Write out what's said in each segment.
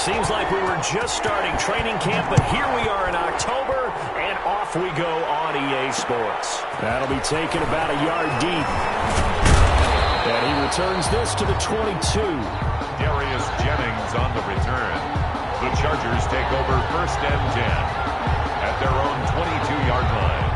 Seems like we were just starting training camp, but here we are in October, and off we go on EA Sports. That'll be taken about a yard deep. And he returns this to the 22. Darius Jennings on the return. The Chargers take over 1st and 10 at their own 22-yard line.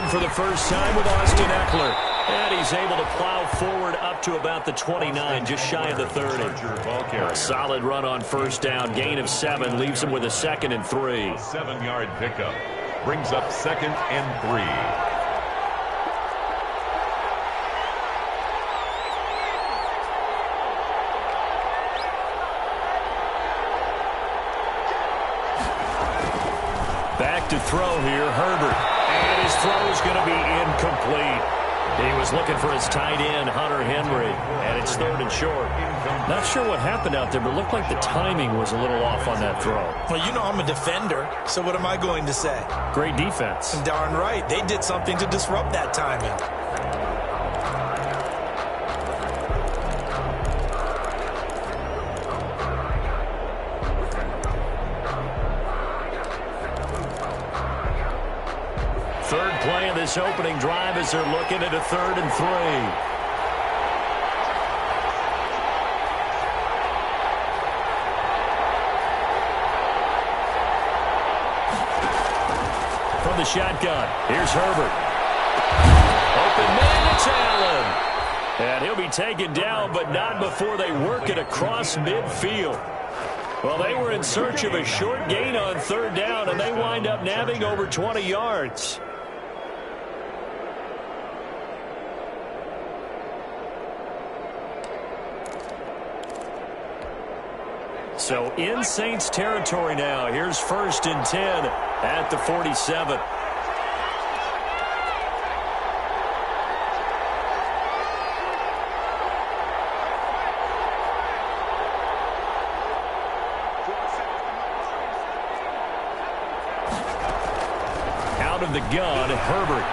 For the first time with Austin Eckler. And he's able to plow forward up to about the 29, just shy of the 30. A solid run on first down. Gain of 7 leaves him with a 2nd and 3. 7-yard pickup brings up 2nd and 3. Back to throw here, Herbert. And his throw is going to be incomplete. He was looking for his tight end, Hunter Henry, and it's 3rd and short. Not sure what happened out there, but it looked like the timing was a little off on that throw. Well, you know I'm a defender, so what am I going to say? Great defense. Darn right. They did something to disrupt that timing. Third play of this opening drive as they're looking at a 3rd and 3. From the shotgun, here's Herbert. Open man, it's Allen. And he'll be taken down, but not before they work it across midfield. Well, they were in search of a short gain on 3rd down, and they wind up nabbing over 20 yards. So in Saints territory now. Here's 1st and 10 at the 47. Out of the gun, Herbert.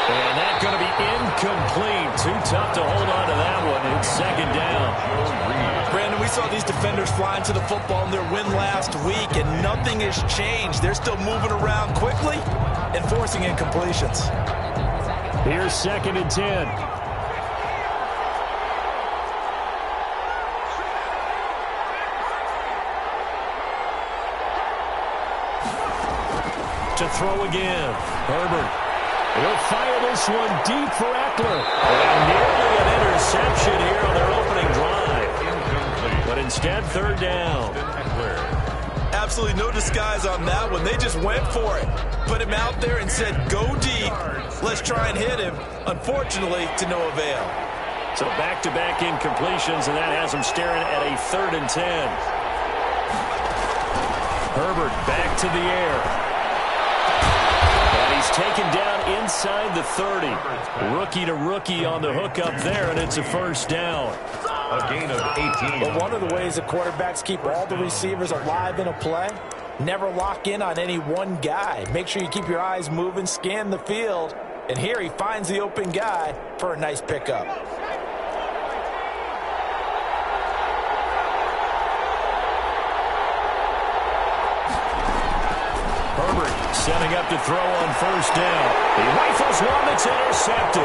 And that's going to be incomplete. Too tough to hold on to that one. It's 2nd down. Brandon, we saw these defenders flying to the football in their win last week, and nothing has changed. They're still moving around quickly and forcing incompletions. Here's 2nd and 10. To throw again. Herbert. He'll fire this one deep for Eckler. And nearly an interception here on their opening drive. But instead, 3rd down. Absolutely no disguise on that one. They just went for it. Put him out there and said, go deep. Let's try and hit him. Unfortunately, to no avail. So back-to-back incompletions, and that has him staring at a 3rd and 10. Herbert back to the air. He's taken down inside the 30. Rookie to rookie on the hook up there, and it's a 1st down. A gain of 18. Well, one of the ways that quarterbacks keep all the receivers alive in a play, never lock in on any one guy. Make sure you keep your eyes moving, scan the field, and here he finds the open guy for a nice pickup. Setting up to throw on 1st down. He rifles one that's intercepted.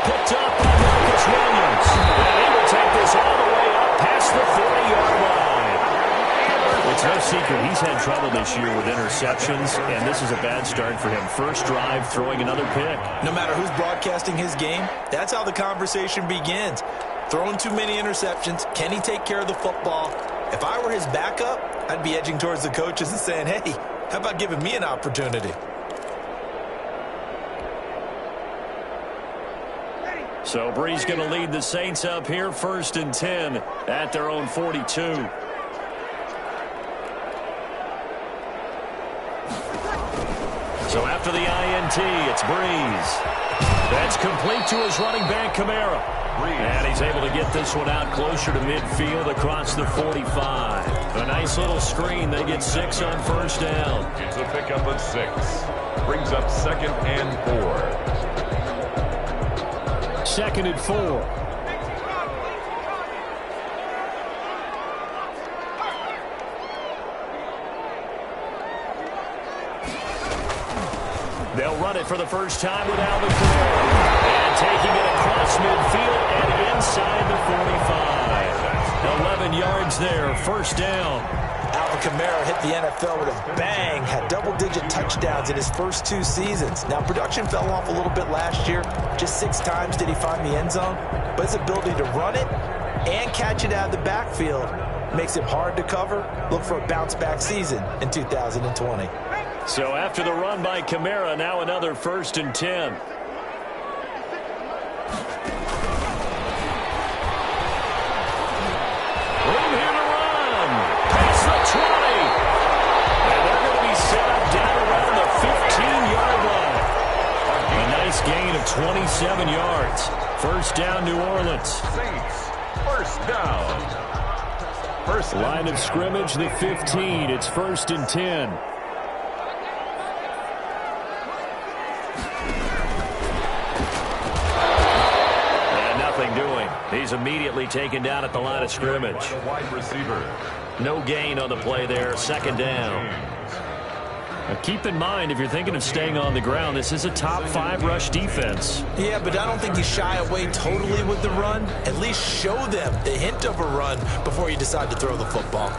Picked up by Marcus Williams. And he will take this all the way up past the 40-yard line. It's no secret he's had trouble this year with interceptions, and this is a bad start for him. First drive, throwing another pick. No matter who's broadcasting his game, that's how the conversation begins. Throwing too many interceptions. Can he take care of the football? If I were his backup, I'd be edging towards the coaches and saying, hey, how about giving me an opportunity? So Bree's going to lead the Saints up here, 1st and 10 at their own 42. So after the INT It's Breeze. That's complete to his running back, Kamara. And he's able to get this one out closer to midfield across the 45. A nice little screen. They get 6 on first down. It's a pickup of 6. Brings up 2nd and 4. 2nd and 4. They'll run it for the first time with Alvin Kamara. And taking it across midfield and inside the 45. 11 yards there, first down. Alvin Kamara hit the NFL with a bang, had double-digit touchdowns in his first 2 seasons. Now, production fell off a little bit last year. Just 6 times did he find the end zone. But his ability to run it and catch it out of the backfield makes it hard to cover. Look for a bounce-back season in 2020. So after the run by Kamara, now another 1st and 10. Room here to run. Past the 20. And they're going to be set up down around the 15-yard line. A nice gain of 27 yards. First down, New Orleans. Saints, first down. Line of scrimmage, the 15. It's 1st and 10. He's immediately taken down at the line of scrimmage. Wide receiver. No gain on the play there. 2nd down. Now keep in mind, if you're thinking of staying on the ground, this is a top 5 rush defense. Yeah, but I don't think you shy away totally with the run. At least show them the hint of a run before you decide to throw the football.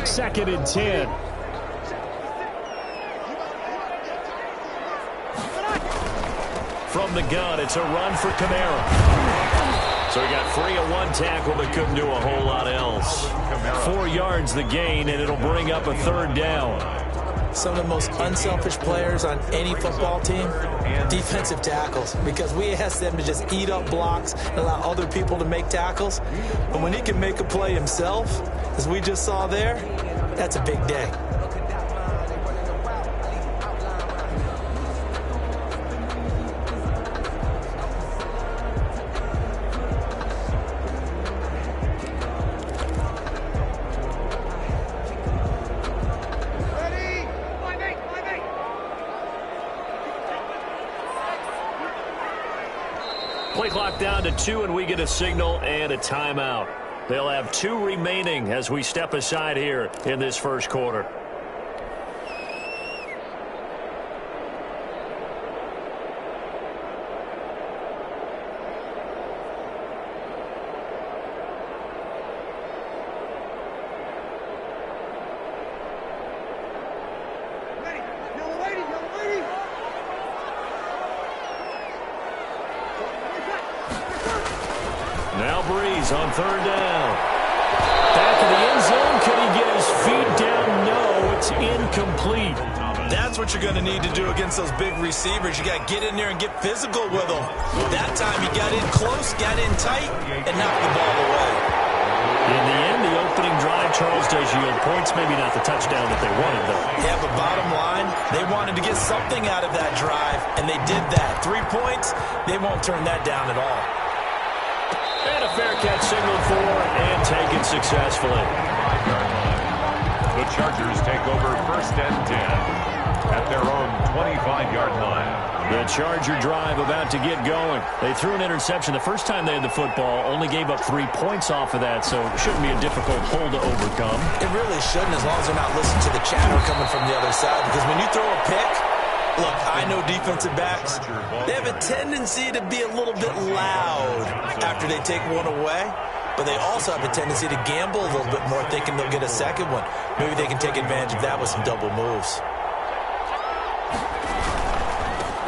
Second and 10. From the gun, it's a run for Kamara. So he got free of 1 tackle, but couldn't do a whole lot else. 4 yards the gain, and it'll bring up a 3rd down. Some of the most unselfish players on any football team, defensive tackles, because we ask them to just eat up blocks and allow other people to make tackles. But when he can make a play himself, as we just saw there, that's a big day. Play clock down to 2, and we get a signal and a timeout. They'll have 2 remaining as we step aside here in this first quarter. Now Breeze on 3rd down. Back in the end zone. Could he get his feet down? No, it's incomplete. That's what you're going to need to do against those big receivers. You got to get in there and get physical with them. That time he got in close, got in tight, and knocked the ball away. In the end, the opening drive, Charles, does yield points. Maybe not the touchdown that they wanted, though. Yeah, but bottom line, they wanted to get something out of that drive, and they did that. 3 points, they won't turn that down at all. And a fair catch signaled for and taken successfully. 5-yard line. The Chargers take over 1st and 10 at their own 25-yard line. The Charger drive about to get going. They threw an interception the first time they had the football, only gave up 3 points off of that, so it shouldn't be a difficult hole to overcome. It really shouldn't, as long as they're not listening to the chatter coming from the other side, because when you throw a pick, look, I know defensive backs, they have a tendency to be a little bit loud after they take one away, but they also have a tendency to gamble a little bit more, thinking they'll get a second one. Maybe they can take advantage of that with some double moves.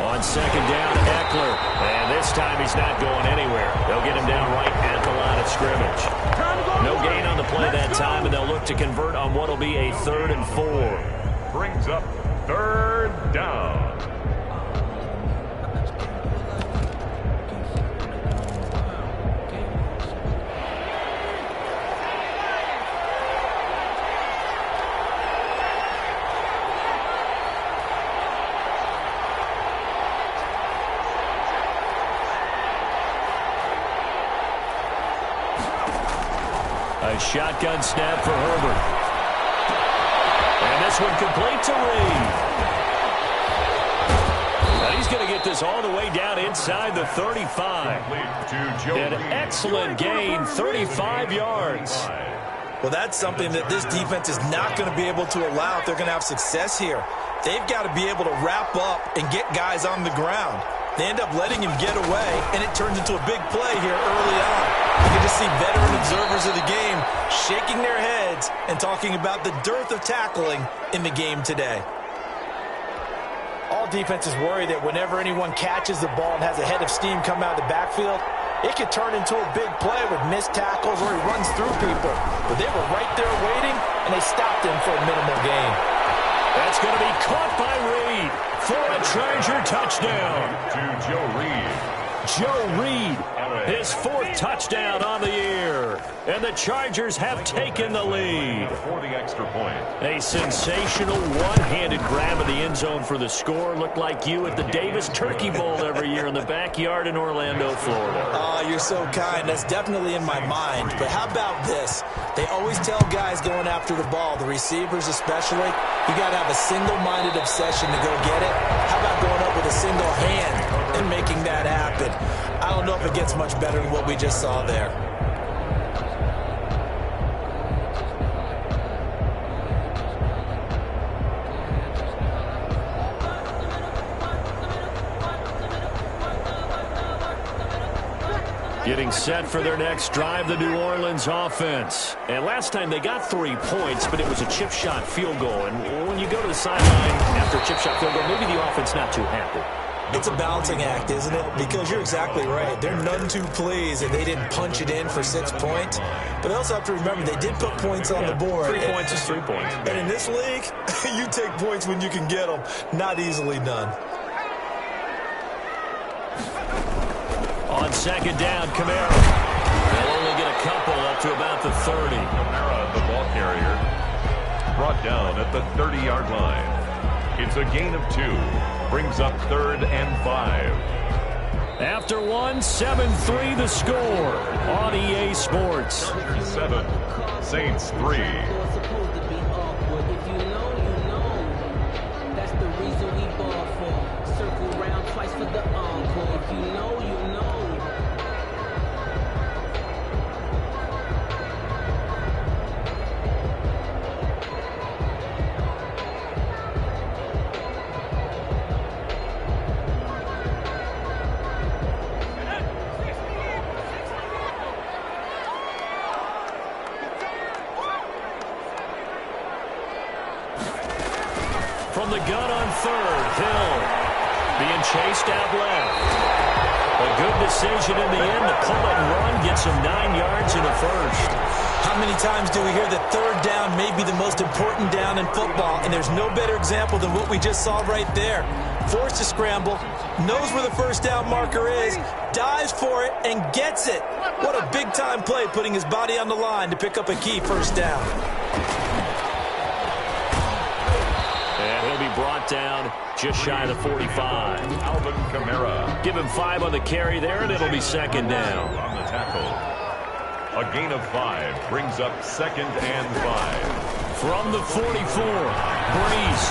On 2nd down, Eckler. And this time he's not going anywhere. They'll get him down right at the line of scrimmage. No gain on the play that time, and they'll look to convert on what will be a 3rd and 4. Brings up 3rd down. A shotgun snap for Herbert. And this one complete to Reed. And he's going to get this all the way down inside the 35. An excellent gain, 35 yards. Well, that's something that this defense is not going to be able to allow if they're going to have success here. They've got to be able to wrap up and get guys on the ground. They end up letting him get away, and it turns into a big play here early on. You can just see veteran observers of the game shaking their heads and talking about the dearth of tackling in the game today. All defenses worry that whenever anyone catches the ball and has a head of steam come out of the backfield, it could turn into a big play with missed tackles or he runs through people. But they were right there waiting, and they stopped him for a minimal gain. That's going to be caught by Reed for a Charger touchdown. To Joe Reed. Joe Reed, his 4th touchdown on the year. And the Chargers have taken the lead. For the extra point. A sensational one-handed grab of the end zone for the score. Looked like you at the Davis Turkey Bowl every year in the backyard in Orlando, Florida. Oh, you're so kind. That's definitely in my mind. But how about this? They always tell guys going after the ball, the receivers especially, you got to have a single-minded obsession to go get it. How about going up with a single hand and making that happen? I don't know if it gets much better than what we just saw there. Getting set for their next drive, the New Orleans offense. And last time they got 3 points, but it was a chip shot field goal. And when you go to the sideline after a chip shot field goal, maybe the offense not too happy. It's a balancing act, isn't it? Because you're exactly right. They're none too pleased that they didn't punch it in for 6 points. But they also have to remember they did put points on the board. 3 points is 3 points. And in this league, you take points when you can get them. Not easily done. On second down, Kamara. They'll only get a couple up to about the 30. Kamara, the ball carrier, brought down at the 30-yard line. It's a gain of 2. Brings up 3rd and 5. After 1, 7-3 the score on EA Sports. 7, Saints 3. From the gun on 3rd, Hill being chased out left. A good decision in the end to pull it and run, gets him 9 yards in a first. How many times do we hear that 3rd down may be the most important down in football, and there's no better example than what we just saw right there. Forced to scramble, knows where the 1st down marker is, dives for it, and gets it. What a big-time play, putting his body on the line to pick up a key 1st down. Brought down just shy of the 45. Alvin Kamara. Give him 5 on the carry there, and it'll be 2nd down. On the tackle. A gain of 5 brings up 2nd and 5. From the 44, Breeze.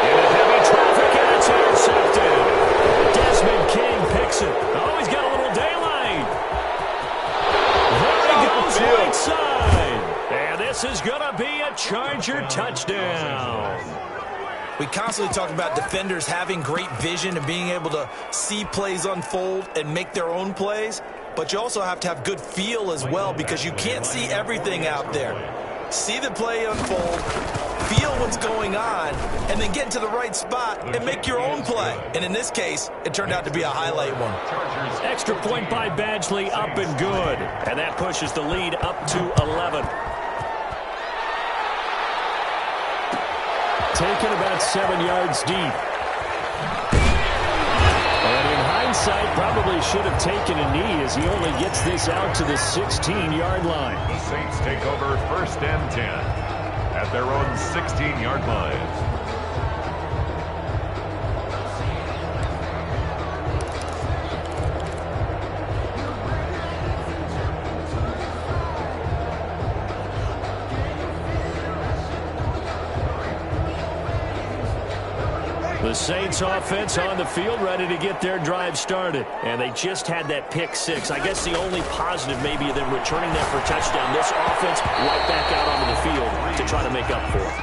Into heavy traffic, and it's intercepted. Desmond King picks it. Oh, he's got a little daylight. There he goes, right side. And this is going to be a Charger touchdown. We constantly talk about defenders having great vision and being able to see plays unfold and make their own plays, but you also have to have good feel as well because you can't see everything out there. See the play unfold, feel what's going on, and then get to the right spot and make your own play. And in this case, it turned out to be a highlight one. Extra point by Badgley, up and good. And that pushes the lead up to 11. Taken about 7 yards deep. And in hindsight, probably should have taken a knee as he only gets this out to the 16-yard line. The Saints take over 1st and 10 at their own 16-yard line. The Saints offense on the field, ready to get their drive started. And they just had that pick six. I guess the only positive maybe than returning that for a touchdown. This offense right back out onto the field to try to make up for it.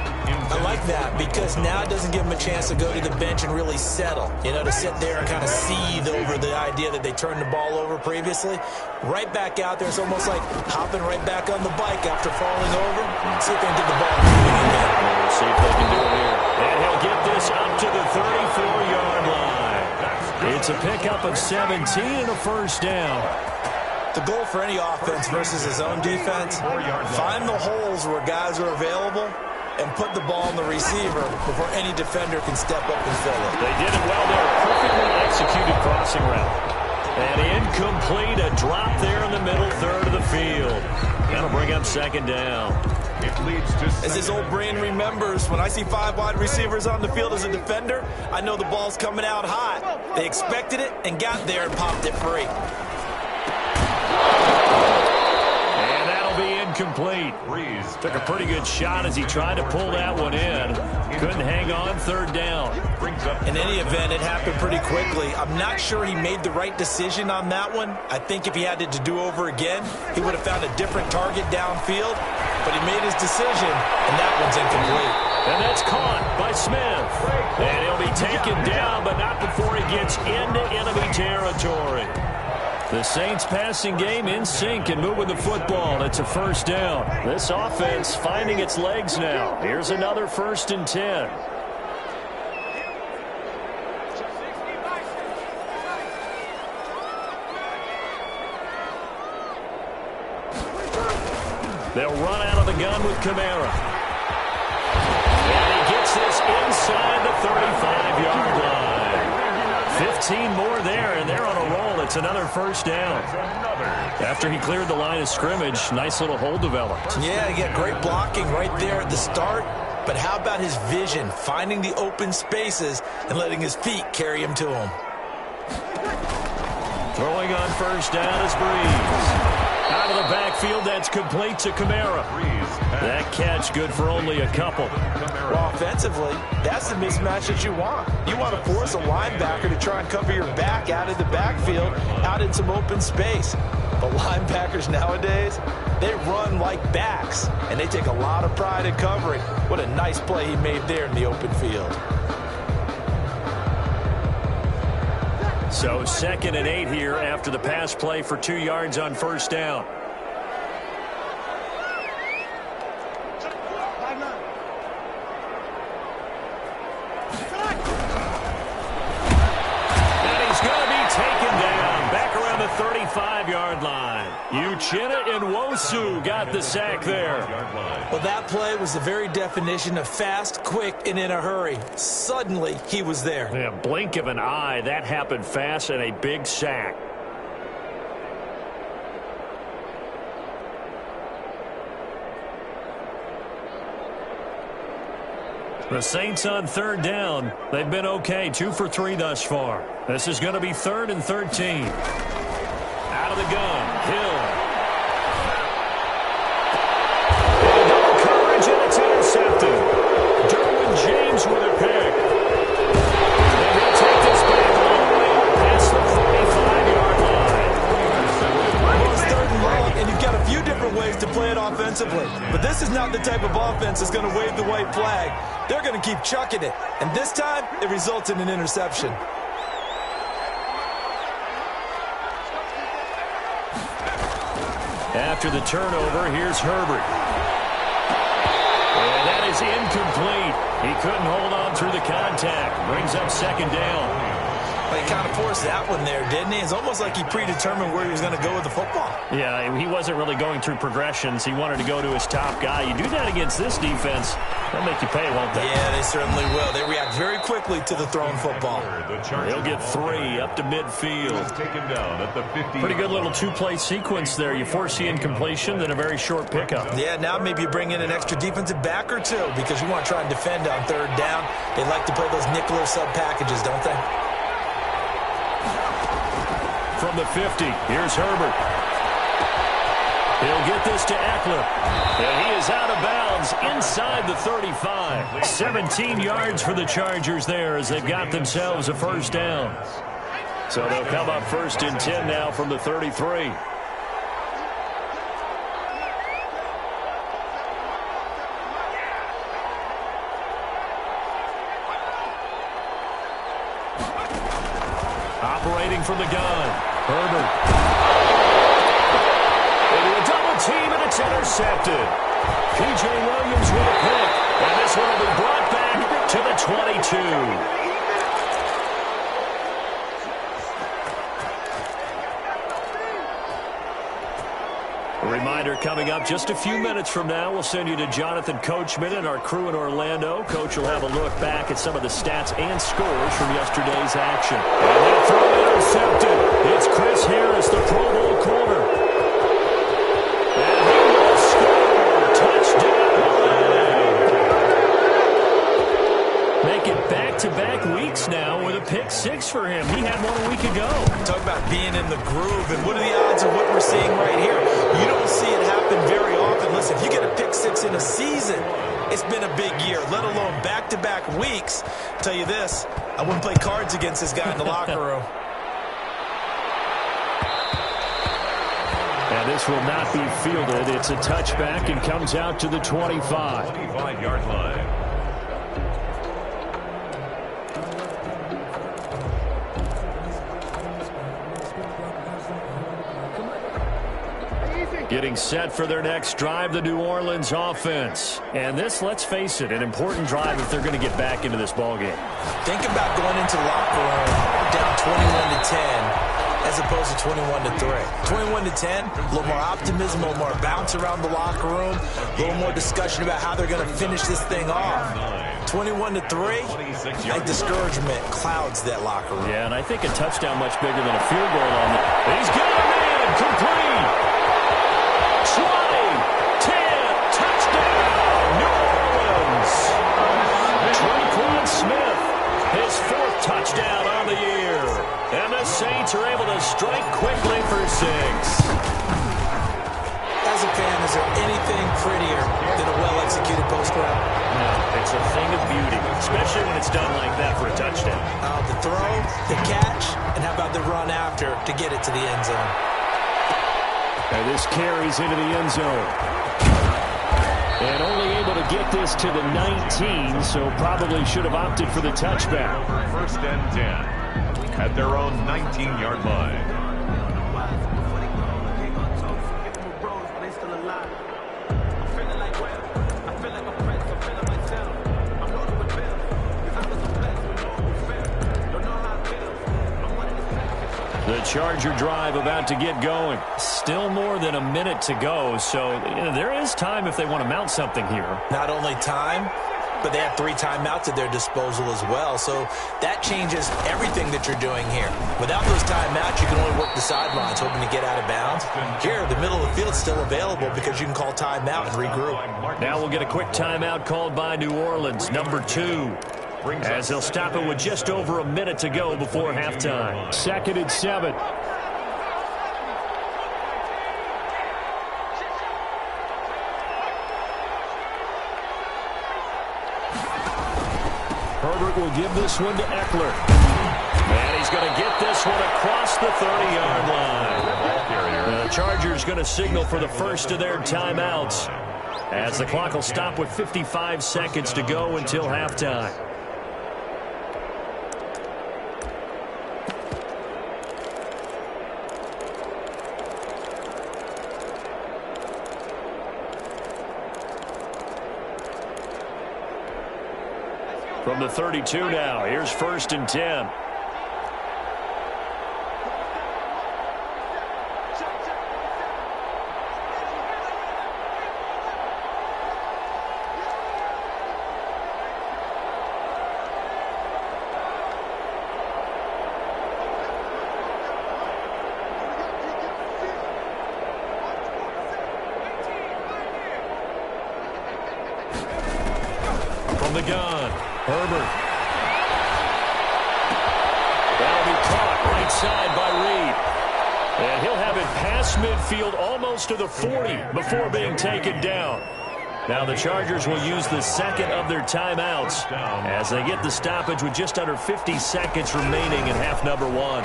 I like that because now it doesn't give them a chance to go to the bench and really settle. You know, to sit there and kind of seethe over the idea that they turned the ball over previously. Right back out there, it's almost like hopping right back on the bike after falling over. See if they can get the ball moving again. We'll see if they can do it here. And he'll get this up to the 34-yard line. It's a pickup of 17 and a first down. The goal for any offense versus his own defense, find the holes where guys are available and put the ball on the receiver before any defender can step up and fill it. They did it well there. Perfectly executed crossing route. And incomplete, a drop there in the middle third of the field. That'll bring up second down. It leads to as his old brain remembers, when I see 5 wide receivers on the field as a defender, I know the ball's coming out hot. They expected it and got there and popped it free. And that'll be incomplete. Took a pretty good shot as he tried to pull that one in. Couldn't hang on, third down. In any event, it happened pretty quickly. I'm not sure he made the right decision on that one. I think if he had it to do over again, he would have found a different target downfield. But he made his decision, and that one's incomplete. And that's caught by Smith. And he'll be taken down, but not before he gets into enemy territory. The Saints passing game in sync and moving the football. It's a first down. This offense finding its legs now. Here's another 1st and 10. They'll run out of the gun with Kamara. And he gets this inside the 35-yard line. 15 more there, and they're on a roll. It's another first down. After he cleared the line of scrimmage, nice little hole developed. Yeah, he got great blocking right there at the start. But how about his vision, finding the open spaces and letting his feet carry him to him? Throwing on first down is Breeze. Out of the backfield, that's complete to Kamara. That catch good for only a couple. Well, offensively, that's the mismatch that you want. You want to force a linebacker to try and cover your back out of the backfield, out in some open space. But linebackers nowadays, they run like backs, and they take a lot of pride in covering. What a nice play he made there in the open field. So 2nd and 8 here after the pass play for 2 yards on first down. And he's going to be taken down back around the 35-yard line. Uchenna Nwosu got the sack there. Well, that play was the very definition of fast, quick, and in a hurry. Suddenly, he was there. Yeah, blink of an eye. That happened fast and a big sack. The Saints on third down. They've been okay, 2 for 3 thus far. This is going to be 3rd and 13. Out of the gun, Hill. And double coverage, and it's intercepted. Derwin James with a pick. And he'll take this back all the way up past the 45-yard line. Well, it's 3rd and long, and you've got a few different ways to play it offensively. But this is not the type of offense that's going to wave the white flag. They're going to keep chucking it. And this time, it results in an interception. After the turnover, here's Herbert. And that is incomplete. He couldn't hold on through the contact. Brings up second down. Well, he kind of forced that one there, didn't he? It's almost like he predetermined where he was going to go with the football. Yeah, he wasn't really going through progressions. He wanted to go to his top guy. You do that against this defense, they'll make you pay, won't they? Yeah, they certainly will. They react very quickly to the thrown football. He'll get 3 up to midfield. Taken down at the 50. Pretty good little 2-play sequence there. You force the incompletion, then a very short pickup. Yeah, now maybe you bring in an extra defensive back or two because you want to try and defend on third down. They like to play those nickel or sub packages, don't they? From the 50, here's Herbert. He'll get this to Eckler. And he is out of bounds inside the 35. 17 yards for the Chargers there as they've got themselves a first down. So they'll come up 1st and 10 now from the 33. Operating from the gun, Herbert. Into a double team, and it's intercepted. P.J. Williams with a pick, and this one will be brought back to the 22. A reminder coming up just a few minutes from now, we'll send you to Jonathan Coachman and our crew in Orlando. Coach will have a look back at some of the stats and scores from yesterday's action. And that throw intercepted. It's Chris Harris, the Pro Bowl corner. And he will score. Touchdown. Make it back-to-back weeks now with a pick 6 for him. He had one a week ago. Talk about being in the groove, and what are the odds of what we're seeing right here? You don't see it happen very often. Listen, if you get a pick 6 in a season, it's been a big year, let alone back-to-back weeks. I'll tell you this, I wouldn't play cards against this guy in the locker room. And this will not be fielded. It's a touchback and comes out to the 25. 25-yard line. Getting set for their next drive, the New Orleans offense. And this, let's face it, an important drive if they're going to get back into this ballgame. Think about going into the locker room down 21-10 as opposed to 21-3. 21-10, a little more optimism, a little more bounce around the locker room, a little more discussion about how they're going to finish this thing off. 21-3, I think discouragement clouds that locker room. Yeah, and I think a touchdown much bigger than a field goal on it. He's got him in, complete. 20, 10, touchdown, New Orleans. Tre'Quan Smith, his 4th touchdown on the year. And the Saints are able to strike quickly for 6. As a fan, is there anything prettier than a well-executed post route? No, it's a thing of beauty, especially when it's done like that for a touchdown. The throw, the catch, and how about the run after to get it to the end zone? And this carries into the end zone. And only able to get this to the 19, so probably should have opted for the touchback. 1st and 10 at their own 19-yard line. The Charger drive about to get going. Still more than a minute to go, so there is time if they want to mount something here. Not only time, but they have 3 timeouts at their disposal as well, so that changes everything that you're doing here. Without those timeouts, you can only work the sidelines, hoping to get out of bounds. Here, the middle of the field's still available because you can call timeout and regroup. Now we'll get a quick timeout called by New Orleans, number 2. As they'll stop it with just over a minute to go before halftime. 2nd and 7. Herbert will give this one to Eckler. And he's going to get this one across the 30-yard line. The Chargers going to signal for the first of their timeouts, as the clock will stop with 55 seconds to go until halftime. From the 32 now, here's 1st and 10. From the gun, Herbert. That'll be caught right side by Reed. And he'll have it past midfield almost to the 40 before being taken down. Now the Chargers will use the second of their timeouts as they get the stoppage with just under 50 seconds remaining in half number one.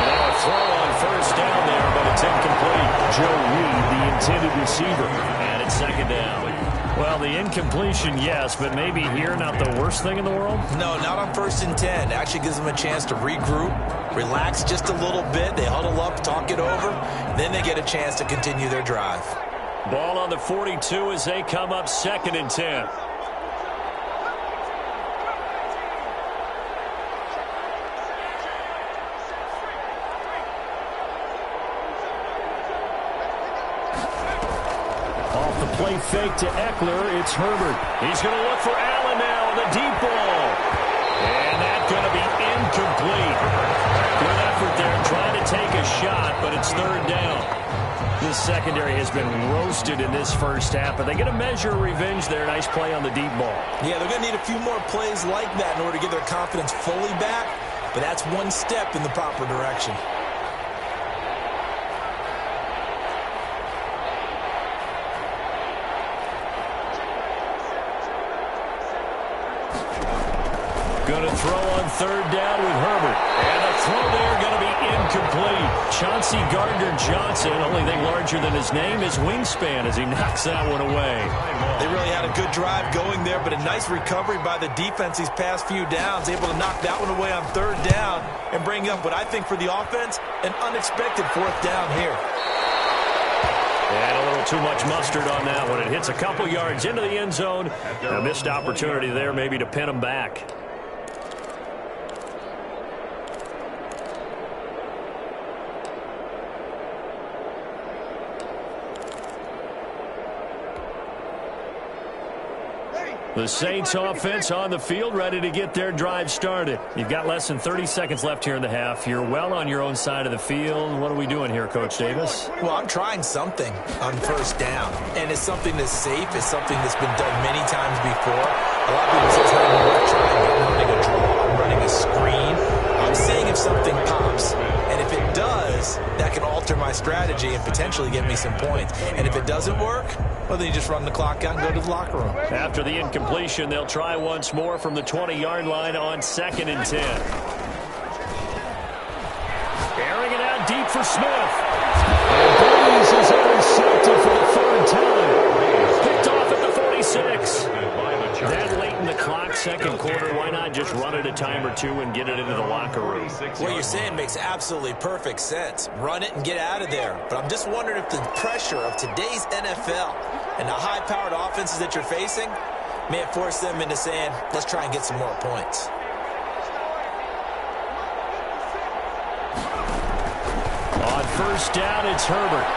Now a throw on first down there, but it's incomplete. Joe Reed, the intended receiver, and it's second down. Well, the incompletion, yes, but maybe here not the worst thing in the world? No, not on 1st and 10. Actually gives them a chance to regroup, relax just a little bit. They huddle up, talk it over. Then they get a chance to continue their drive. Ball on the 42 as they come up 2nd and 10. Play fake to Eckler. It's Herbert. He's going to look for Allen now on the deep ball. And that's going to be incomplete. Good effort there trying to take a shot, but it's 3rd down. This secondary has been roasted in this first half, but they get a measure of revenge there. Nice play on the deep ball. Yeah, they're going to need a few more plays like that in order to get their confidence fully back, but that's one step in the proper direction. Going to throw on 3rd down with Herbert. And the throw there going to be incomplete. Chauncey Gardner-Johnson, only thing larger than his name is wingspan as he knocks that one away. They really had a good drive going there, but a nice recovery by the defense these past few downs, able to knock that one away on 3rd down and bring up what I think for the offense, an unexpected 4th down here. And a little too much mustard on that one. It hits a couple yards into the end zone. A missed opportunity there maybe to pin them back. The Saints offense on the field, ready to get their drive started. You've got less than 30 seconds left here in the half. You're well on your own side of the field. What are we doing here, Coach Davis? Well, I'm trying something on 1st down, and it's something that's safe. It's something that's been done many times before. A lot of people say it's not even worth trying. I'm running a draw. I'm running a screen. I'm seeing if something pops, and if it does, that can alter my strategy and potentially get me some points. And if it doesn't work, well, then you just run the clock out and go to the locker room. After the incompletion, they'll try once more from the 20-yard line on 2nd and 10. Airing it out deep for Smith. And Breeze is intercepted for the 3rd time. Picked off at the 46. That late in the clock, 2nd quarter, why not just run it a time or two and get it into the locker room? What you're saying makes absolutely perfect sense. Run it and get out of there. But I'm just wondering if the pressure of today's NFL and the high-powered offenses that you're facing may have forced them into saying, let's try and get some more points. On 1st down, it's Herbert.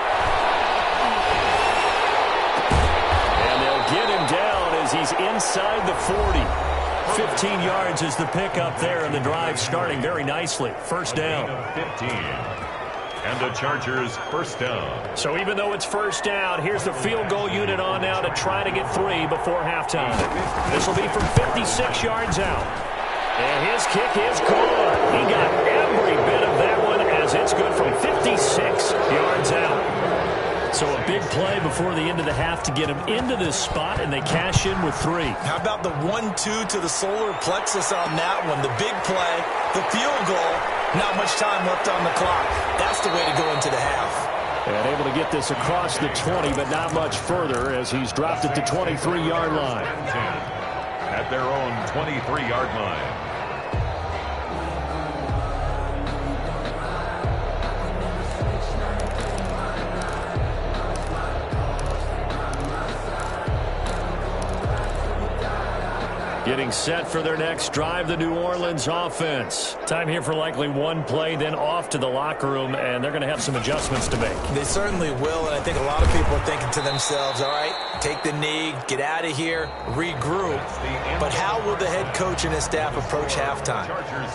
And they'll get him down as he's inside the 40. 15 yards is the pickup there, and the drive starting very nicely. 1st down. 15. And the Chargers 1st down. So even though it's 1st down, here's the field goal unit on now to try to get 3 before halftime. This will be from 56 yards out. And his kick is gone. He got every bit of that one as it's good from 56 yards out. So a big play before the end of the half to get him into this spot, and they cash in with 3. How about the 1-2 to the solar plexus on that one? The big play, the field goal, not much time left on the clock. That's the way to go into the half. And able to get this across the 20, but not much further as he's dropped it to 23-yard line. 10 at their own 23-yard line. Getting set for their next drive, the New Orleans offense. Time here for likely one play, then off to the locker room, and they're going to have some adjustments to make. They certainly will, and I think a lot of people are thinking to themselves, all right, take the knee, get out of here, regroup. But how will the head coach and his staff approach halftime?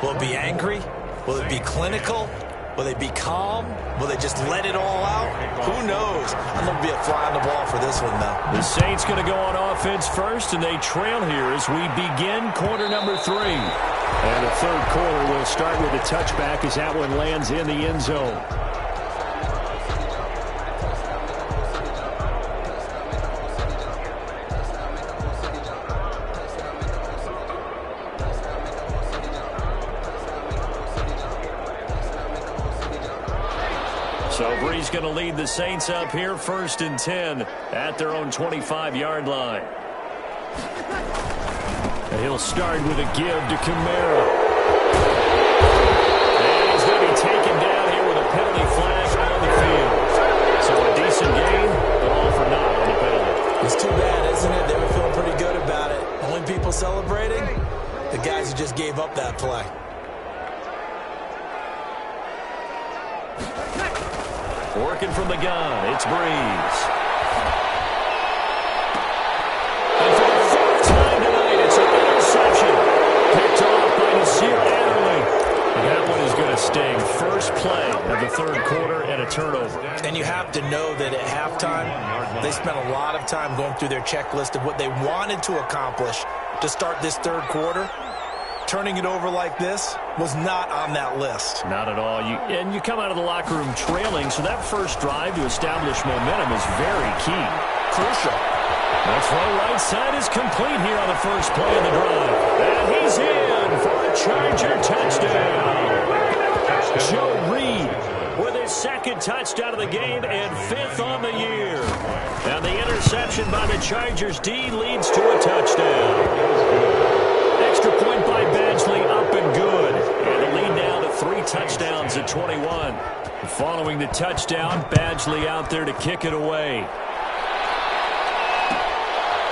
Will it be angry? Will it be clinical? Will they be calm? Will they just let it all out? Who knows? I'm going to be a fly on the ball for this one, though. The Saints going to go on offense first, and they trail here as we begin quarter number 3. And the third quarter will start with a touchback as that one lands in the end zone. So Bree's going to lead the Saints up here, 1st and 10 at their own 25-yard line. And he'll start with a give to Kamara. And he's going to be taken down here with a penalty flag on the field. So a decent game, but all for naught on the penalty. It's too bad, isn't it? They were feeling pretty good about it. Only people celebrating, the guys who just gave up that play. Working from the gun, it's Breeze. And for the 4th time tonight, it's an interception. Picked off by Nasir Adderley. And that one is going to sting. First play of the third quarter and a turnover. And you have to know that at halftime, they spent a lot of time going through their checklist of what they wanted to accomplish to start this third quarter. Turning it over like this was not on that list. Not at all. And you come out of the locker room trailing, so that first drive to establish momentum is very key. Crucial. The throw right side is complete here on the first play of the drive. And he's in for a Charger touchdown. Joe Reed with his 2nd touchdown of the game and 5th on the year. And the interception by the Chargers D leads to a touchdown. Extra point by Badgley, up and good. And the lead now to 3 touchdowns at 21. Following the touchdown, Badgley out there to kick it away.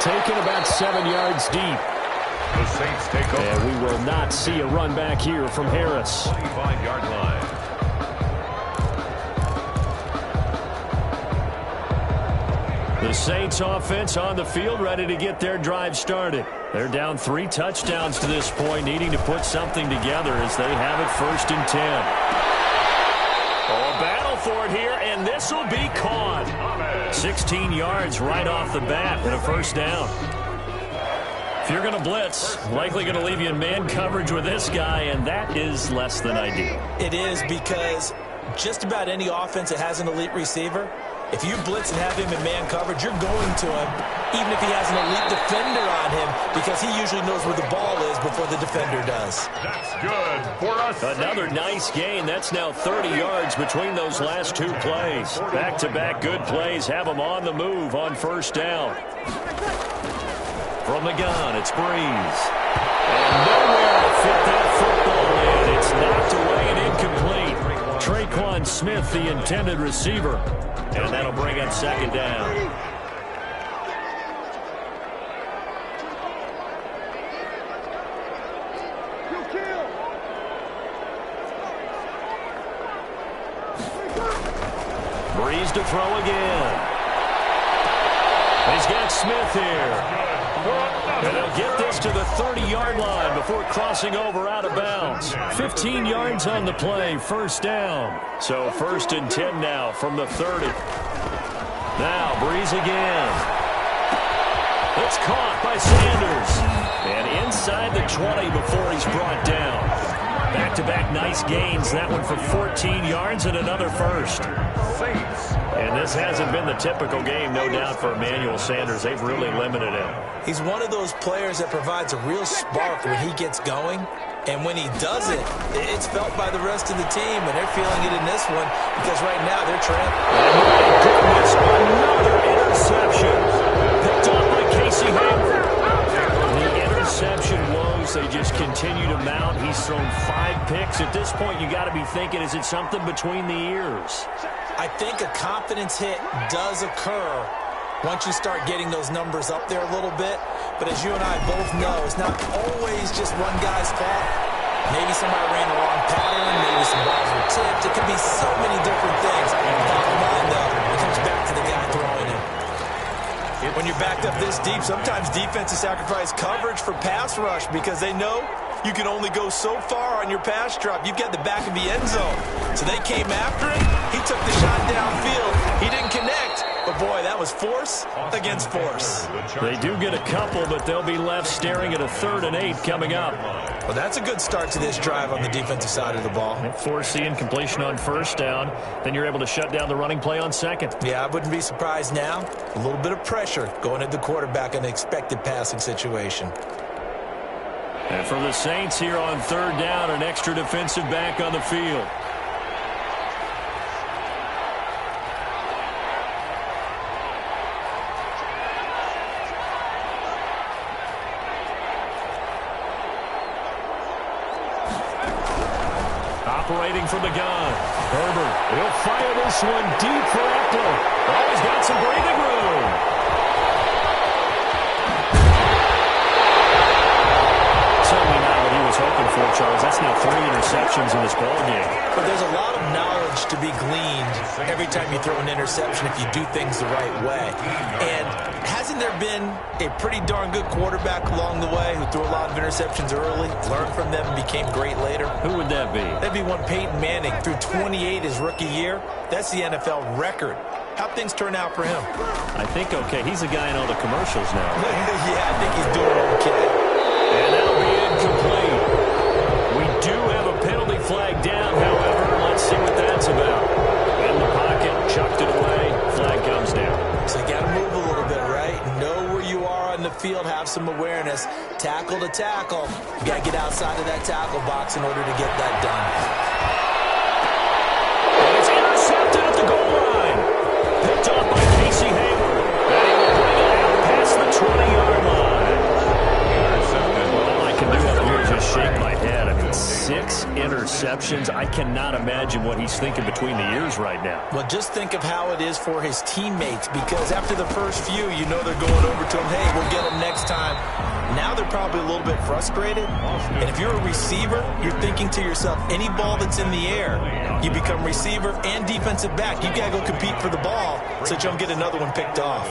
Taken about 7 yards deep. The Saints take over. And we will not see a run back here from Harris. 25-yard line. The Saints offense on the field, ready to get their drive started. They're down 3 touchdowns to this point, needing to put something together as they have it 1st and 10. Oh, battle for it here, and this will be caught. 16 yards right off the bat and a 1st down. If you're going to blitz, likely going to leave you in man coverage with this guy, and that is less than ideal. It is, because just about any offense that has an elite receiver, if you blitz and have him in man coverage, you're going to him, even if he has an elite defender on him, because he usually knows where the ball is before the defender does. That's good for us. Another nice gain. That's now 30 yards between those last 2 plays. Back-to-back good plays have them on the move on 1st down. From the gun, it's Breeze. And nowhere to fit that football in. It's knocked away and incomplete. Traquan Smith, the intended receiver. And that'll bring up 2nd down. Breeze to throw again. He's got Smith here. And they'll get this to the 30-yard line before crossing over out of bounds. 15 yards on the play, 1st down. So 1st and 10 now from the 30. Now Breeze again. It's caught by Sanders. And inside the 20 before he's brought down. Back-to-back nice gains. That one for 14 yards and another 1st. And this hasn't been the typical game, no doubt, for Emmanuel Sanders. They've really limited him. He's one of those players that provides a real spark when he gets going. And when he does it, it's felt by the rest of the team, and they're feeling it in this one because right now they're trailing. And my goodness, another interception. Picked off by Casey Hayward. The interception woes, they just continue to mount. He's thrown 5 picks. At this point, you got to be thinking, is it something between the ears? I think a confidence hit does occur once you start getting those numbers up there a little bit. But as you and I both know, it's not always just one guy's fault. Maybe somebody ran the wrong pattern. Maybe some balls were tipped. It could be so many different things. Bottom line, though, it comes back to the guy throwing it. When you're backed up this deep, sometimes defenses sacrifice coverage for pass rush because they know you can only go so far on your pass drop. You've got the back of the end zone. So they came after him. He took the shot downfield. He didn't connect. But, boy, that was force against force. They do get a couple, but they'll be left staring at a 3rd and 8 coming up. Well, that's a good start to this drive on the defensive side of the ball. Force the incompletion on first down. Then you're able to shut down the running play on second. Yeah, I wouldn't be surprised now. A little bit of pressure going at the quarterback in an expected passing situation. And for the Saints here on third down, an extra defensive back on the field. Operating from the gun. Herbert will fire this one deep for Eckler. Oh, he's got some breathing room. Certainly not what he was hoping for, Charles. That's now 3 interceptions in this ballgame. But there's a lot of knowledge to be gleaned every time you throw an interception if you do things the right way. And hasn't there been a pretty darn good quarterback along the way who threw a lot of interceptions early, learned from them, and became great later? Who would that be? That'd be one Peyton Manning. Threw 28 his rookie year. That's the NFL record. How'd things turn out for him? I think okay. He's the guy in all the commercials now. Yeah, I think he's doing okay. And that'll be incomplete. We do have a penalty flag down, however. Let's see what that's about. In the pocket, chucked it away. Flag comes down. So you got to move a little bit, right? Know where you are on the field. Have some awareness. Tackle to tackle. You got to get outside of that tackle box in order to get that done. And it's intercepted at the goal line. Picked off by Casey Hayward. And he will bring it out past the 20-yard line. All I can do up here is just shake my head. I mean, 6 interceptions. I cannot imagine what he's thinking between the ears right now. Well, just think of how it is for his teammates, because after the first few, you know they're going over to him, hey, we'll get him next time. Now they're probably a little bit frustrated. And if you're a receiver, you're thinking to yourself, any ball that's in the air, you become receiver and defensive back. You got to go compete for the ball so that you don't get another one picked off.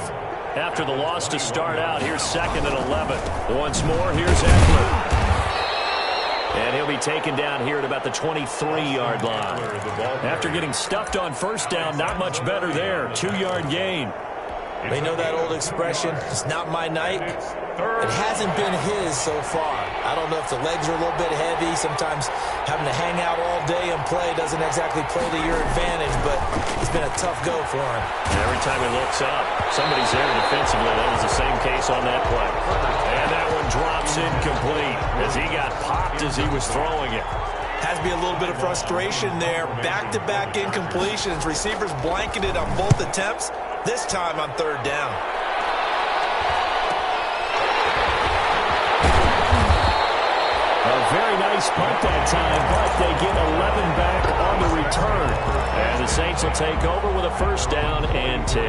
After the loss to start out, here's 2nd and 11. Once more, here's Eckler. And he'll be taken down here at about the 23-yard line. After getting stuffed on first down, not much better there. 2-yard gain. They know that old expression, it's not my night. It hasn't been his so far. I don't know if the legs are a little bit heavy. Sometimes having to hang out all day and play doesn't exactly play to your advantage, but it's been a tough go for him. And every time he looks up, somebody's there defensively. That was the same case on that play. And that one drops incomplete as he got popped as he was throwing it. Has to be a little bit of frustration there. Back-to-back incompletions. Receivers blanketed on both attempts, this time on third down. A very nice punt that time, but they get 11 back on the return. And the Saints will take over with a first down and 10.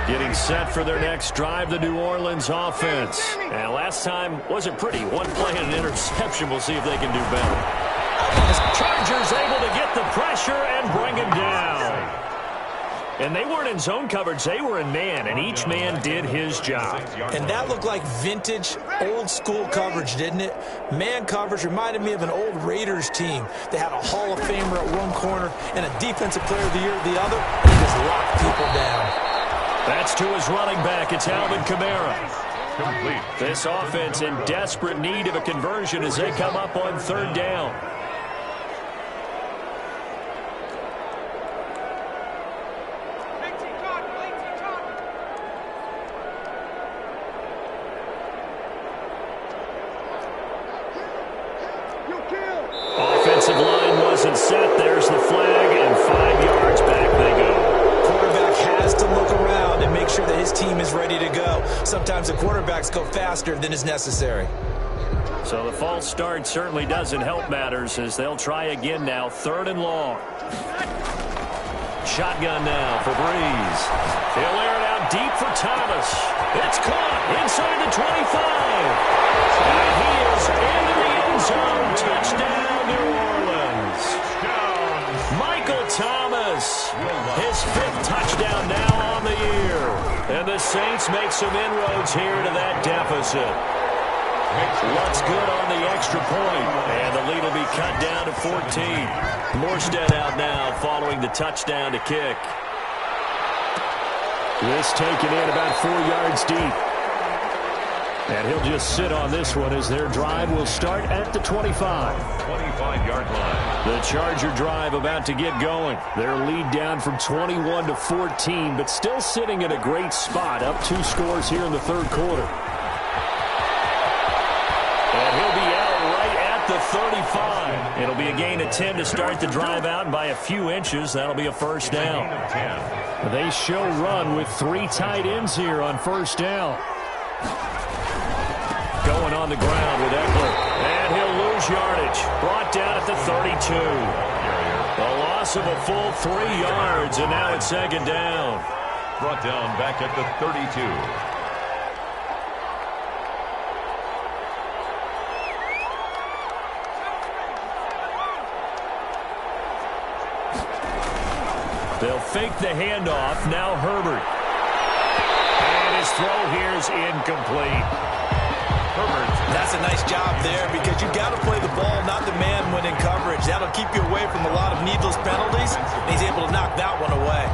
Getting set for their next drive, the New Orleans offense. And last time wasn't pretty. One play and an interception. We'll see if they can do better. Chargers able to get the pressure and bring him down. And they weren't in zone coverage. They were in man, and each man did his job. And that looked like vintage, old-school coverage, didn't it? Man coverage reminded me of an old Raiders team. They had a Hall of Famer at one corner and a Defensive Player of the Year at the other, and he just locked people down. That's to his running back. It's Alvin Kamara. Complete. This offense in desperate need of a conversion as they come up on third down. Offensive line wasn't set. There's the flag, and 5 yards back they go. Quarterback has to look around and make sure that his team is ready to go. Sometimes the quarterbacks go faster than is necessary. So the false start certainly doesn't help matters as they'll try again now. 3rd and long. Shotgun now for Breeze. He'll air it out deep for Thomas. It's caught inside the 25. And he is into the end zone. Touchdown, New Orleans. Michael Thomas, his 5th touchdown now on the year. And the Saints make some inroads here to that deficit. Looks good on the extra point, and the lead will be cut down to 14. Morstead out now following the touchdown to kick. This taken in about 4 yards deep. And he'll just sit on this one as their drive will start at the 25. 25-yard line. The Charger drive about to get going. Their lead down from 21 to 14, but still sitting at a great spot, up 2 scores here in the third quarter. And he'll be out right at the 35. It'll be a gain of 10 to start the drive out, and by a few inches, that'll be a first down. They show run with 3 tight ends here on first down. Going on the ground with Eckler. And he'll lose yardage. Brought down at the 32. A loss of a full 3 yards, and now it's second down. Brought down back at the 32. They'll fake the handoff. Now Herbert. And his throw here is incomplete. Herbert. That's a nice job there because you got to play the ball, not the man when in coverage. That'll keep you away from a lot of needless penalties, and he's able to knock that one away.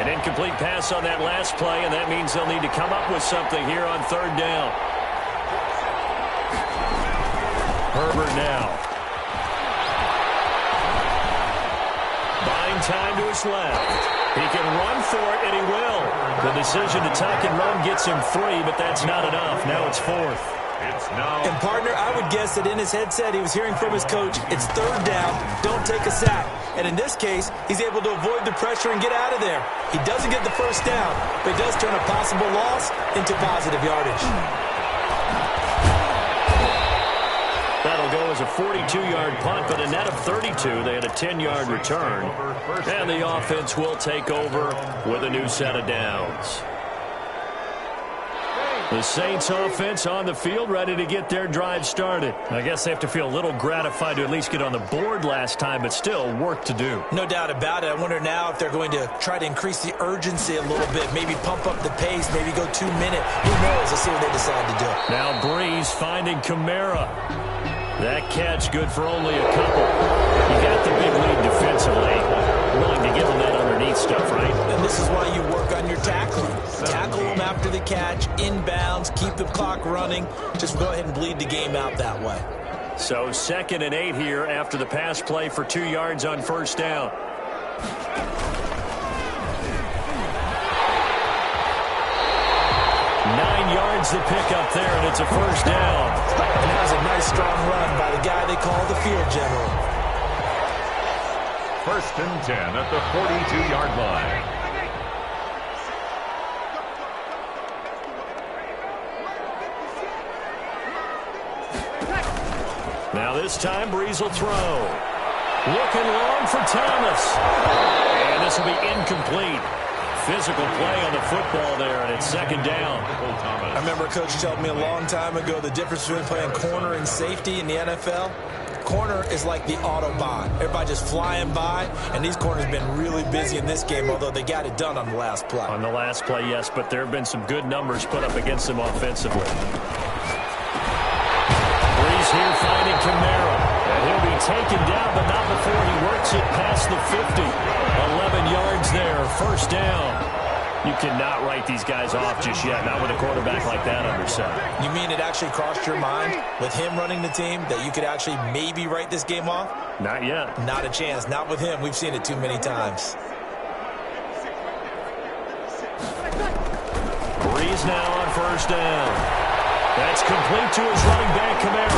An incomplete pass on that last play, and that means they'll need to come up with something here on third down. Herbert now. Buying time to his left. He can run for it, and he will. The decision to tuck and run gets him 3, but that's not enough. Now it's 4th. It's now. And, partner, I would guess that in his headset he was hearing from his coach, it's third down, don't take a sack. And in this case, he's able to avoid the pressure and get out of there. He doesn't get the first down, but he does turn a possible loss into positive yardage. That'll go as a 42-yard punt, but a net of 32. They had a 10-yard return. And the offense will take over with a new set of downs. The Saints offense on the field, ready to get their drive started. I guess they have to feel a little gratified to at least get on the board last time, but still work to do. No doubt about it. I wonder now if they're going to try to increase the urgency a little bit, maybe pump up the pace, maybe go 2 minute. Who knows? Let's see what they decide to do. Now Breeze finding Kamara. That catch good for only a couple. You got the big lead defensively. Willing to give them that underneath stuff, right? And this is why you work on your tackling. Tackle them after the catch, inbounds, keep the clock running. Just go ahead and bleed the game out that way. So 2nd and 8 here after the pass play for 2 yards on first down. The pickup there, and it's a first down. And that was a nice, strong run by the guy they call the field general. 1st and 10 at the 42-yard line. Now this time, Breeze will throw. Looking long for Thomas. And this will be incomplete. Physical play on the football there, and it's second down. I remember a coach telling me a long time ago the difference between playing corner and safety in the NFL. Corner is like the Autobahn. Everybody just flying by, and these corners have been really busy in this game, although they got it done on the last play. On the last play, yes, but there have been some good numbers put up against them offensively. Breeze here finding Kamara. And he'll be taken down, but not before he works it past the 50. 11 yards there, first down. You cannot write these guys off just yet, not with a quarterback like that under center. You mean it actually crossed your mind with him running the team that you could actually maybe write this game off? Not yet. Not a chance. Not with him. We've seen it too many times. Breeze now on first down. That's complete to his running back, Kamara.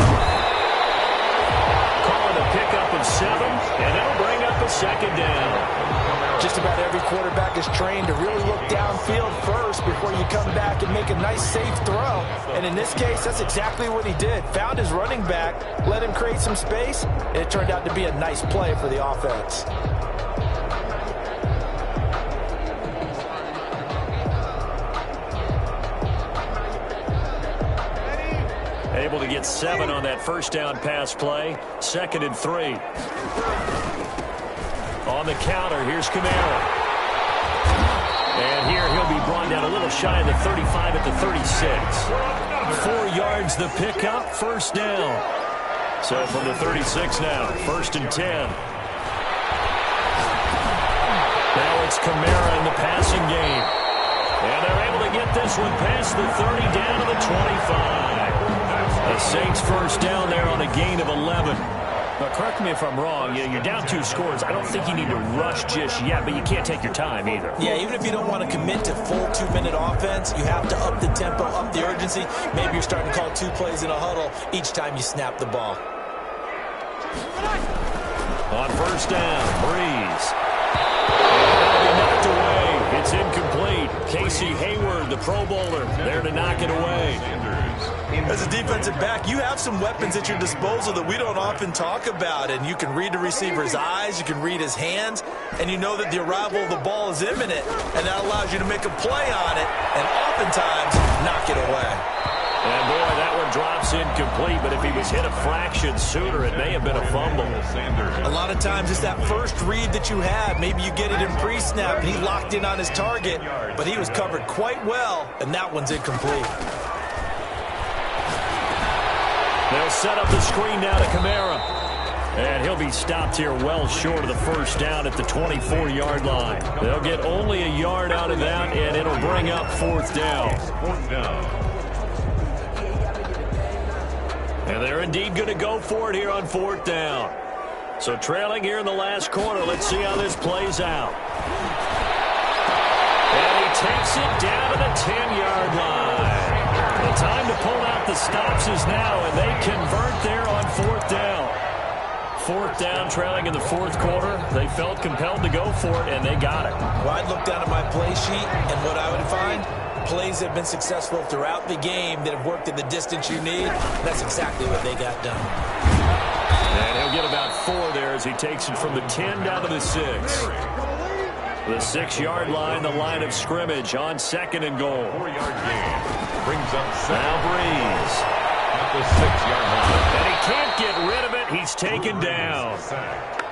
Calling a pickup of 7, and it'll bring up a second down. Just about every quarterback is trained to really look downfield first before you come back and make a nice, safe throw. And in this case, that's exactly what he did. Found his running back, let him create some space, and it turned out to be a nice play for the offense. Able to get 7 on that first down pass play. 2nd and 3. On the counter, here's Kamara. And here he'll be brought down a little shy of the 35 at the 36. 4 yards the pickup, first down. So from the 36 now, 1st and 10. Now it's Kamara in the passing game. And they're able to get this one past the 30 down to the 25. The Saints first down there on a gain of 11. But correct me if I'm wrong, you're down 2 scores. I don't think you need to rush just yet, but you can't take your time either. Yeah, even if you don't want to commit to full 2-minute offense, you have to up the tempo, up the urgency. Maybe you're starting to call 2 plays in a huddle each time you snap the ball. On first down, Breeze. And he knocked away. It's incomplete. Casey Hayward, the Pro Bowler, there to knock it away. As a defensive back, you have some weapons at your disposal that we don't often talk about, and you can read the receiver's eyes, you can read his hands, and you know that the arrival of the ball is imminent, and that allows you to make a play on it, and oftentimes knock it away. And boy, that one drops incomplete, but if he was hit a fraction sooner, it may have been a fumble. A lot of times it's that first read that you have. Maybe you get it in pre-snap, and he locked in on his target, but he was covered quite well, and that one's incomplete. They'll set up the screen now to Kamara. And he'll be stopped here well short of the first down at the 24-yard line. They'll get only a yard out of that, and it'll bring up 4th down. And they're indeed going to go for it here on 4th down. So trailing here in the last quarter, let's see how this plays out. And he takes it down to the 10-yard line. The time to pull out the stops is now, and they convert there on 4th down. 4th down, trailing in the 4th quarter. They felt compelled to go for it, and they got it. Well, I'd look down at my play sheet, and what I would find, plays that have been successful throughout the game that have worked in the distance you need. That's exactly what they got done. And he'll get about 4 there as he takes it from the 10 down to the 6. The 6-yard line, the line of scrimmage on 2nd and goal. 4-yard gain. Brings up Now Breeze. at the 6-yard line. And he can't get rid of it. He's taken down.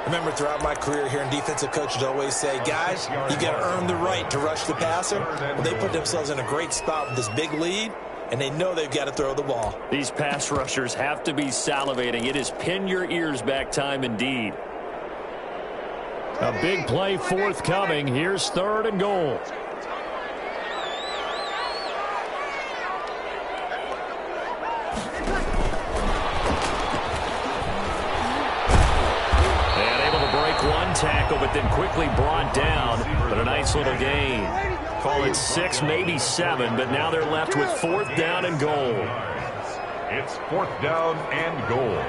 Remember, throughout my career here in defensive coaches always say, guys, you got to earn the right to rush the passer. Well, they put themselves in a great spot with this big lead, and they know they've got to throw the ball. These pass rushers have to be salivating. It is pin your ears back time indeed. A big play forthcoming. Here's 3rd and goal. And able to break one tackle, but then quickly brought down. But a nice little gain. Call it 6, maybe 7, but now they're left with 4th down and goal. It's 4th down and goal.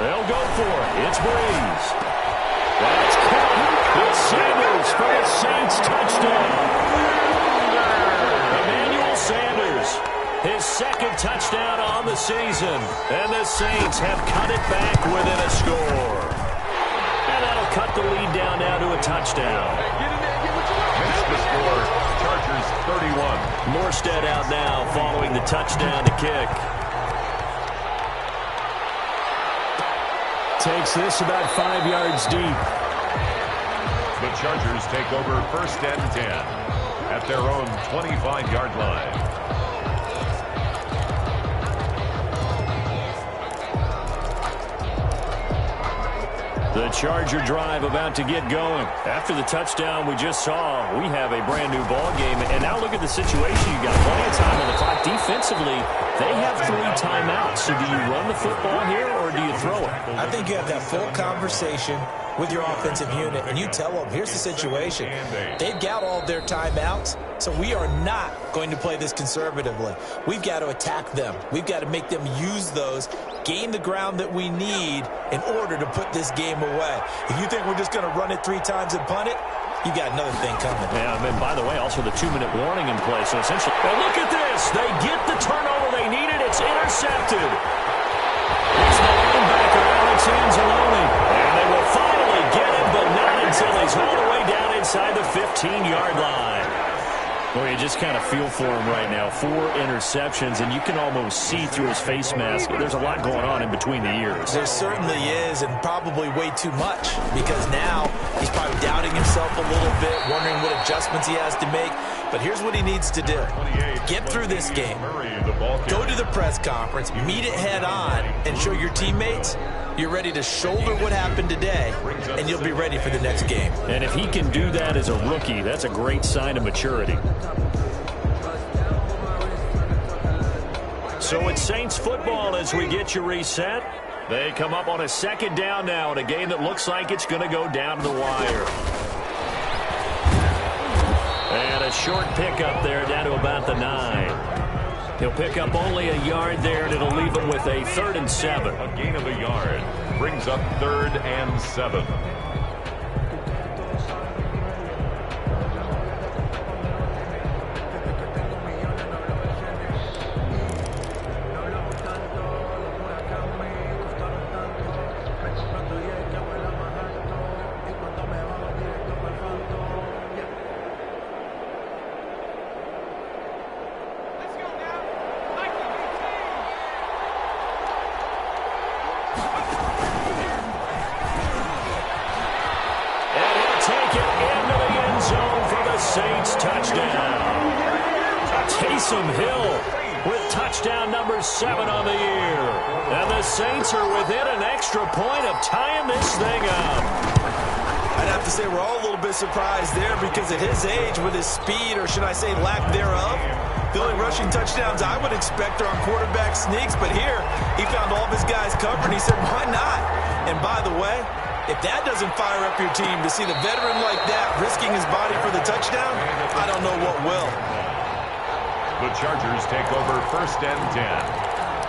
They'll go for it. It's Breeze. That's caught. It's Sanders for a Saints touchdown. Emmanuel Sanders, his 2nd touchdown on the season. And the Saints have cut it back within a score. And that'll cut the lead down now to a touchdown. Makes the score, Chargers 31. Morstead out now following the touchdown to kick. Takes this about 5 yards deep. The Chargers take over 1st and 10 at their own 25-yard line. The Charger drive about to get going. After the touchdown we just saw, we have a brand new ball game. And now look at the situation. You got plenty of time on the clock. Defensively, they have 3 timeouts. So do you run the football here or do you throw it? I think you have that full conversation with your offensive unit, and you tell them, here's the situation. They've got all their timeouts, so we are not going to play this conservatively. We've got to attack them. We've got to make them use those, gain the ground that we need in order to put this game away. If you think we're just going to run it 3 times and punt it, you got another thing coming. Yeah, and by the way, also the 2-minute warning in play. So essentially, well, look at this. They get the turnover they needed. It's intercepted. It's the linebacker, Alex Anzalone. And they will finally get him, but not until he's all the way down inside the 15-yard line. Well, you just kind of feel for him right now. 4 interceptions, and you can almost see through his face mask. There's a lot going on in between the ears. There certainly is, and probably way too much, because now he's probably doubting himself a little bit, wondering what adjustments he has to make. But here's what he needs to do. Get through this game. Go to the press conference, meet it head on, and show your teammates you're ready to shoulder what happened today, and you'll be ready for the next game. And if he can do that as a rookie, that's a great sign of maturity. So it's Saints football as we get you reset. They come up on a second down now in a game that looks like it's going to go down to the wire. And a short pickup there down to about the 9. He'll pick up only a yard there, and it'll leave him with a 3rd and 7. A gain of a yard brings up 3rd and 7. Saints touchdown. Taysom Hill with touchdown number 7 on the year. And the Saints are within an extra point of tying this thing up. I'd have to say we're all a little bit surprised there because at his age, with his speed, or should I say lack thereof, the only rushing touchdowns I would expect are on quarterback sneaks. But here, he found all of his guys covered, and he said, why not? And by the way, if that doesn't fire up your team to see the veteran like that risking his body for the touchdown, I don't know what will. The Chargers take over 1st and 10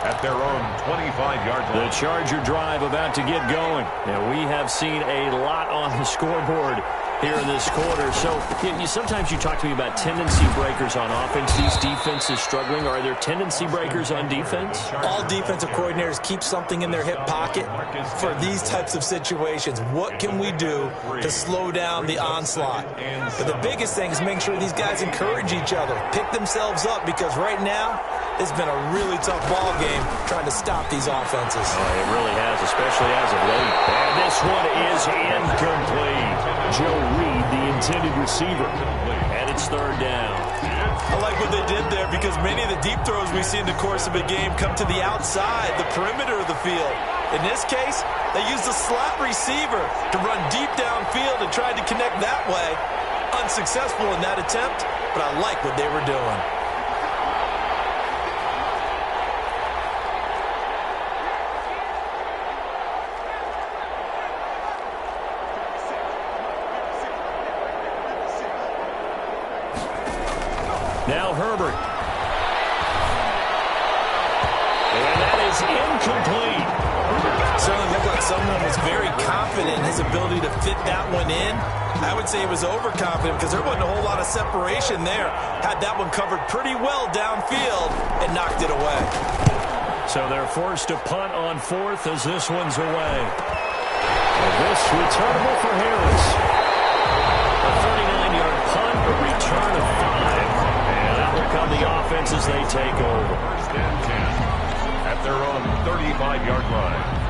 at their own 25-yard line. The Charger drive about to get going. Now, we have seen a lot on the scoreboard here in this quarter. So sometimes you talk to me about tendency breakers on offense. These defenses struggling. Are there tendency breakers on defense? All defensive coordinators keep something in their hip pocket for these types of situations. What can we do to slow down the onslaught? But the biggest thing is making sure these guys encourage each other, pick themselves up, because right now it's been a really tough ball game trying to stop these offenses. Oh, it really has, especially as of late. And this one is incomplete. Joe Reed, the intended receiver. And it's 3rd down. I like what they did there because many of the deep throws we see in the course of a game come to the outside, the perimeter of the field. In this case, they used a slot receiver to run deep downfield and tried to connect that way. Unsuccessful in that attempt, but I like what they were doing. Now Herbert. And that is incomplete. Certainly looked like someone was very confident in his ability to fit that one in. I would say he was overconfident because there wasn't a whole lot of separation there. Had that one covered pretty well downfield and knocked it away. So they're forced to punt on 4th as this one's away. And this returnable for Harris. A 39-yard punt, a return of 5. Will come the offense as they take over. 1st and 10 at their own 35-yard line.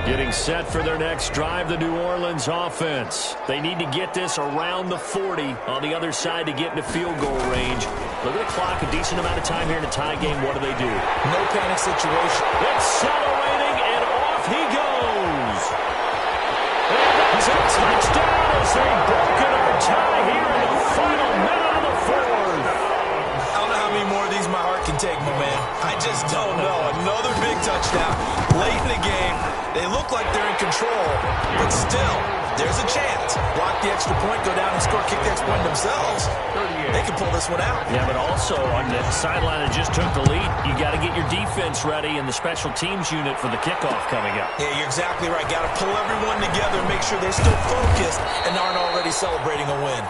Getting set for their next drive, the New Orleans offense. They need to get this around the 40 on the other side to get into field goal range. Look at the clock, a decent amount of time here in a tie game. What do they do? No panic situation. Accelerating, and off he goes. And that's a touchdown as they've broken our tie here in the final minute of the 4th. I don't know how many more of these my heart can take, my man. I just don't know. Another big touchdown late in the game. They look like they're in control, but still, there's a chance. Block the extra point, go down and score, kick the extra point themselves. They can pull this one out. Yeah, but also on the sideline that just took the lead, you got to get your defense ready and the special teams unit for the kickoff coming up. Yeah, you're exactly right. Got to pull everyone together, make sure they're still focused and aren't already celebrating a win.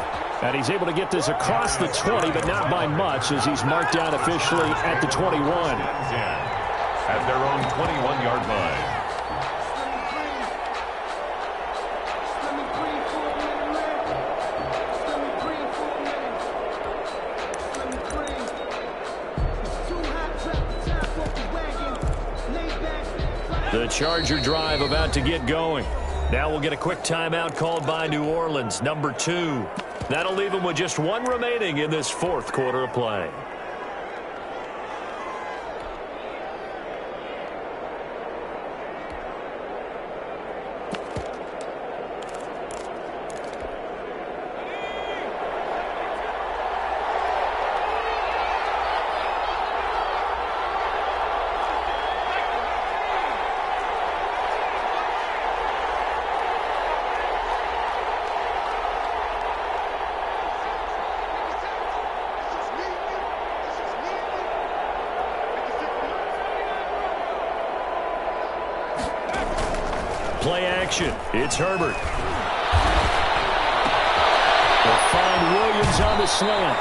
And he's able to get this across the 20, but not by much as he's marked down officially at the 21. At their own 21-yard line. The Charger drive about to get going. Now we'll get a quick timeout called by New Orleans, number 2. That'll leave them with just 1 remaining in this 4th quarter of play. Play action. It's Herbert. They'll find Williams on the slant.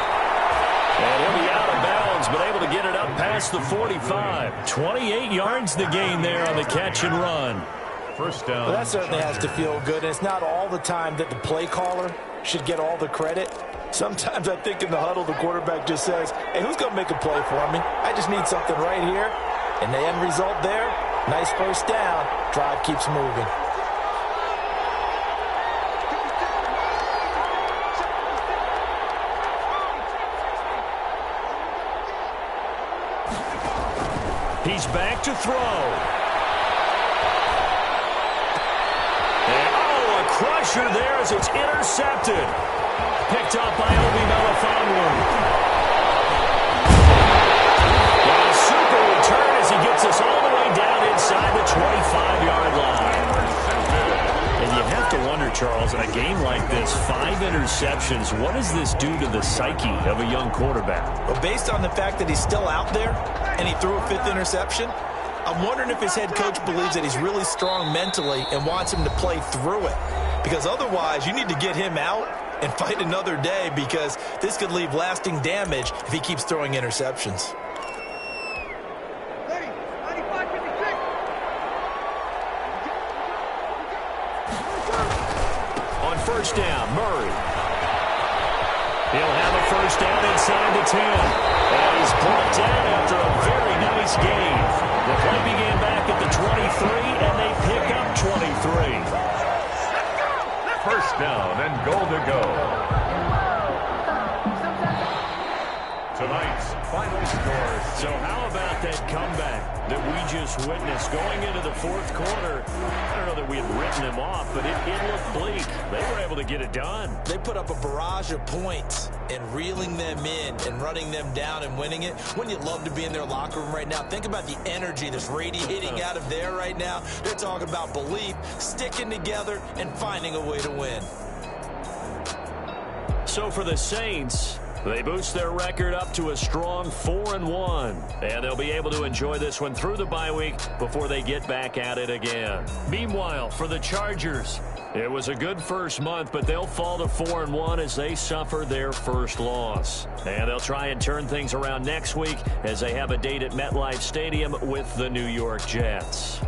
And he'll be out of bounds, but able to get it up past the 45. 28 yards the gain there on the catch and run. First down. Well, that certainly has to feel good. And it's not all the time that the play caller should get all the credit. Sometimes I think in the huddle, the quarterback just says, hey, who's going to make a play for me? I just need something right here. And the end result there, nice first down. Drive keeps moving. He's back to throw. And, a crusher there as it's intercepted. Picked up by Obi Melifonwu. A super return as he gets us all the way down inside the 25-yard line. And you have to wonder, Charles, in a game like this, 5 interceptions, what does this do to the psyche of a young quarterback? Well, based on the fact that he's still out there and he threw a 5th interception, I'm wondering if his head coach believes that he's really strong mentally and wants him to play through it. Because otherwise, you need to get him out and fight another day, because this could leave lasting damage if he keeps throwing interceptions. On first down, Murray. He'll have a first down inside the 10. And he's brought down after a very nice gain. The play began back at the 23, and they pick up 23. First down and goal to go. Tonight's final score. So how about that comeback that we just witnessed going into the 4th quarter? I don't know that we had written them off, but it looked bleak. They were able to get it done. They put up a barrage of points, and reeling them in and running them down and winning it. Wouldn't you love to be in their locker room right now? Think about the energy that's radiating out of there right now. They're talking about belief, sticking together, and finding a way to win. So for the Saints, they boost their record up to a strong 4-1. And they'll be able to enjoy this one through the bye week before they get back at it again. Meanwhile, for the Chargers, it was a good first month, but they'll fall to 4-1 as they suffer their first loss. And they'll try and turn things around next week as they have a date at MetLife Stadium with the New York Jets.